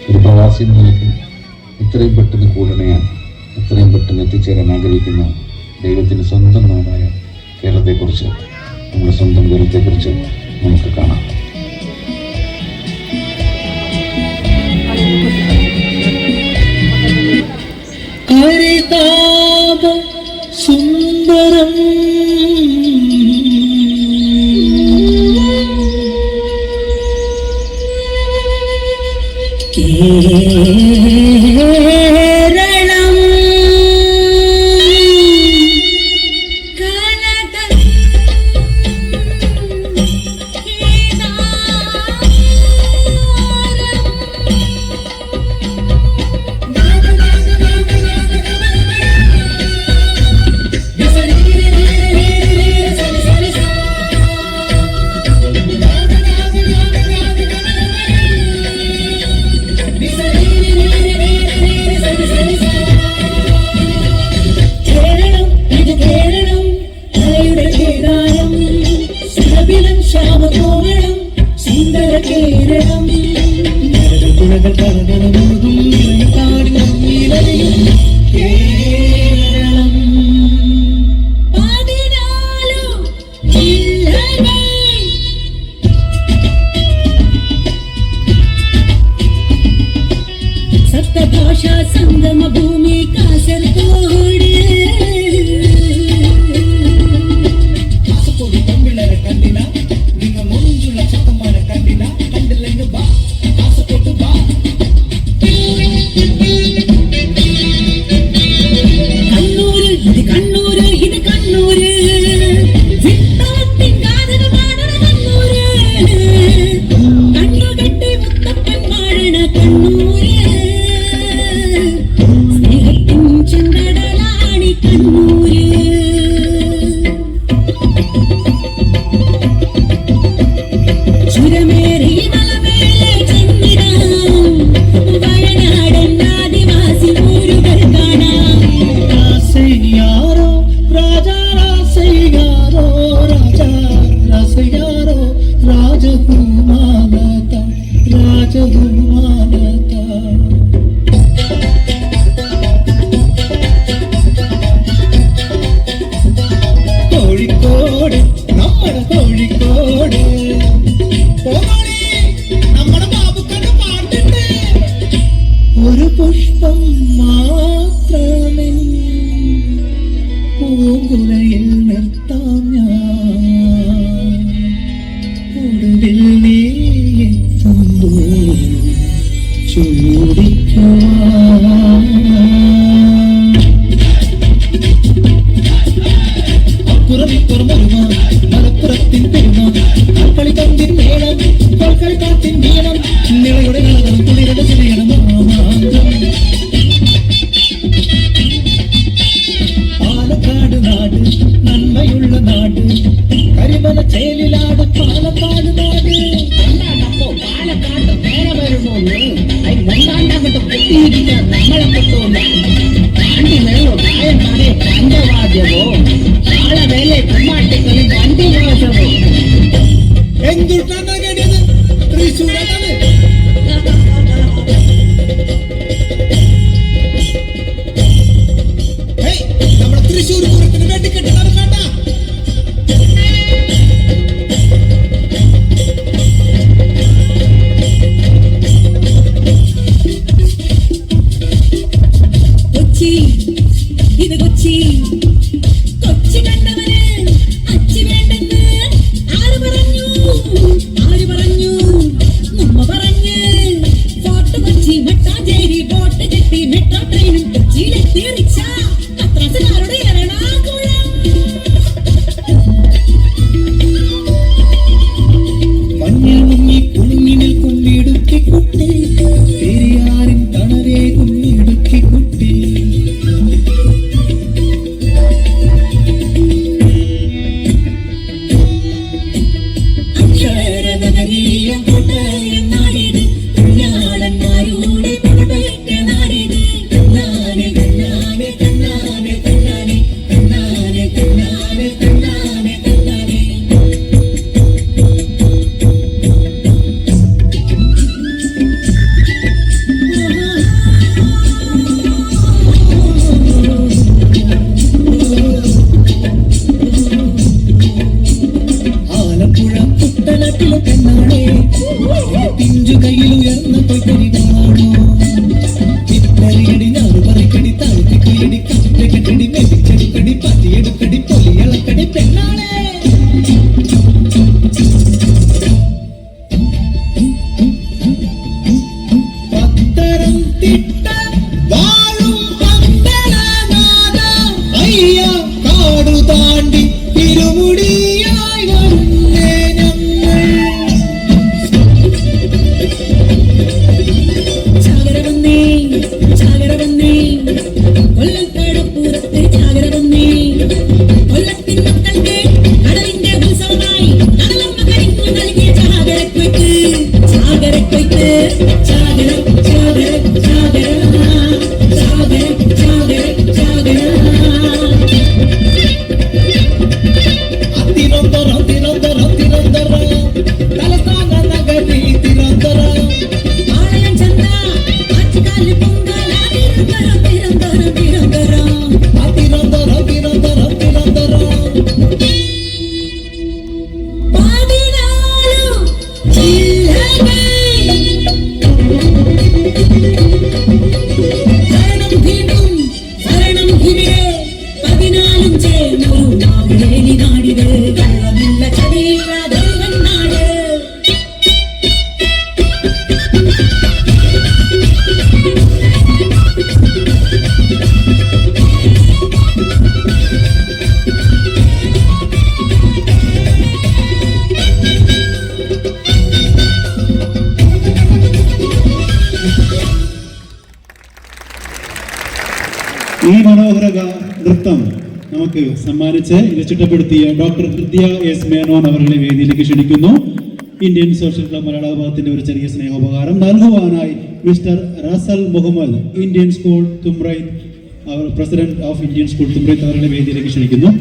ഒരു പ്രവാസി എന്ന നിലയ്ക്ക് ഇത്രയും പെട്ടെന്ന് കൂടണയാണ്, ഇത്രയും പെട്ടെന്ന് എത്തിച്ചേരാൻ ആഗ്രഹിക്കുന്ന ദൈവത്തിൻ്റെ സ്വന്തം നാടായ കേരളത്തെക്കുറിച്ച്, നമ്മുടെ സ്വന്തം കേരളത്തെക്കുറിച്ച് നമുക്ക് കാണാം. സുന്ദരം സപ്തഭാഷാ സംഗമ ഭൂമി കാസർഗോഡ്. കാസർഗോഡ് തമ്മിളരെ കണ്ടില്ല, നിങ്ങൾ മുഞ്ചുള്ള ചക്കന്മാരെ കണ്ടില്ല, കണ്ടില്ലെങ്കിൽ ബാ കാസർഗോഡ് ബാ. കണ്ണൂര് ഇത് കണ്ണൂര്, ഇത് കണ്ണൂര്, കണ്ണുകെട്ടി മുത്തപ്പൻ വാഴണ കണ്ണൂര്. കോഴിക്കോട്, നമ്മുടെ കോഴിക്കോട്, നമ്മുടെ ബാബുക്കന്റെ പാട്ടുണ്ട്. ഒരു പുഷ്പം മാത്രമേ പൂങ്കുലയിൽ നിർത്താം ഞാൻ, ഒടുവിൽ നീ എത്തുമ്പോൾ ചൂടിക്കുവാൻ. മലപ്പുറത്തിൻ പെരുമ, കളി തന്നിൻ മേളം, കളി കാത്തിൻ നീളം, നിളയുടെ നിളകളും തുളിരുടെ ചിലയണം മാമാങ്കം. പാലക്കാട് നാട് നന്മയുള്ള നാട്, കരിമല ചേലിലാട് പാലക്കാട് നാട്. എന്താണ്ടപ്പോ പാലക്കാട് പേര വരുമോന്ന് മുണ്ടാണ്ടങ്ങോട്ട് പൊട്ടിയിരിക്ക നമ്മളെ പൊട്ടോന്ന് താണ്ടി വെള്ളോ കായം പാടിയ പഞ്ചവാദ്യമോ വേലെ കുമ്മാട്ടിക്കളി വണ്ടി മോശമോ എന്തുട്ടാണ് കേട്ടത്? തൃശ്ശൂരാണ്. നമ്മുടെ തൃശ്ശൂർ പൂരത്തിന് വേണ്ടി കെട്ടുന്നത് കണ്ട. കൊച്ചി ഇത് കൊച്ചി, കൊച്ചി കണ്ടവന് അച്ചി വേണ്ടെന്ന് ആര് പറഞ്ഞു? ആര് പറഞ്ഞു? നമ്മ പറഞ്ഞ് ഫോർട്ട് കൊച്ചി മട്ടാഞ്ചേരി ബോട്ട് കെട്ടി മെട്രോ ട്രെയിനും കൊച്ചിയിലെത്തി റിക്ഷ പത്രത്തിലാരുടെ എറണാകുളം. മഞ്ഞിൽ മുങ്ങി കുടുങ്ങി നിൽക്കും ഇടുക്കി കുട്ടി, പെരിയാറിൻ തണരേകും ഇടുക്കി കുട്ടി. കയ്യിൽ ഉയർന്ന കൊയ്ത്തരി കാണോ ഇത്തറിയടി ഞാറ് പറിക്കടി താഴ്ത്തി കൊയ്യടി കെട്ടടി മെതിച്ചെടുക്കടി പറ്റിയെടുക്കടി പൊലിയളക്കടി പെണ്ണാളെ പത്തനംതിട്ട വാഴും പന്തളനാഥ അയ്യ കാടു താണ്ടി തിരുമുടിയായി വരുന്നേ ഞങ്ങൾ ചാകര വന്നേ കൊല്ലം കടപ്പുറത്ത് ചാകര വന്നേ കൊല്ലത്തിൻ മക്കൾക്ക് കടലിന്റെ ഉത്സവമായി കടലമ്മ കരിഞ്ഞു നൽകിയ ചാകരക്കൊയ്ത്ത് ചാകരക്കൊയ്ത്ത് ചാകര ചാകര ചാകര ചാകര ചാകര ചാകര തിരുവനന്തപുരം തലസ്ഥാന നഗരി തിരുവനന്തപുരം ആലയം ചന്ത ആറ്റുകാലി പൊങ്കാല തിരുവനന്തപുരം പതിനാലു ജില്ലകൾ ശരണം ഭിമിരേ 14 ചേർന്നൊരു നാവേലി നാടിത് കള്ളമില്ല ചതിയില്ല ദൈവൻ നാട് ഈ മനോഹര നൃത്തം നമുക്ക് സമ്മാനിച്ച് ഇത് ചിട്ടപ്പെടുത്തിയ ഡോക്ടർ ഹൃദ്യ എസ് മേനോൻ അവരുടെ വേദിയിലേക്ക് ക്ഷണിക്കുന്നു. ഇന്ത്യൻ സോഷ്യൽ ക്ലബ് മലയാള വിഭാഗത്തിന്റെ ഒരു ചെറിയ സ്നേഹോപകാരം നൽകുവാനായി mister Russell Muhammad, Indian school Thumrait, president of Indian school Thumrait അവരുടെ വേദിയിലേക്ക് ക്ഷണിക്കുന്നു.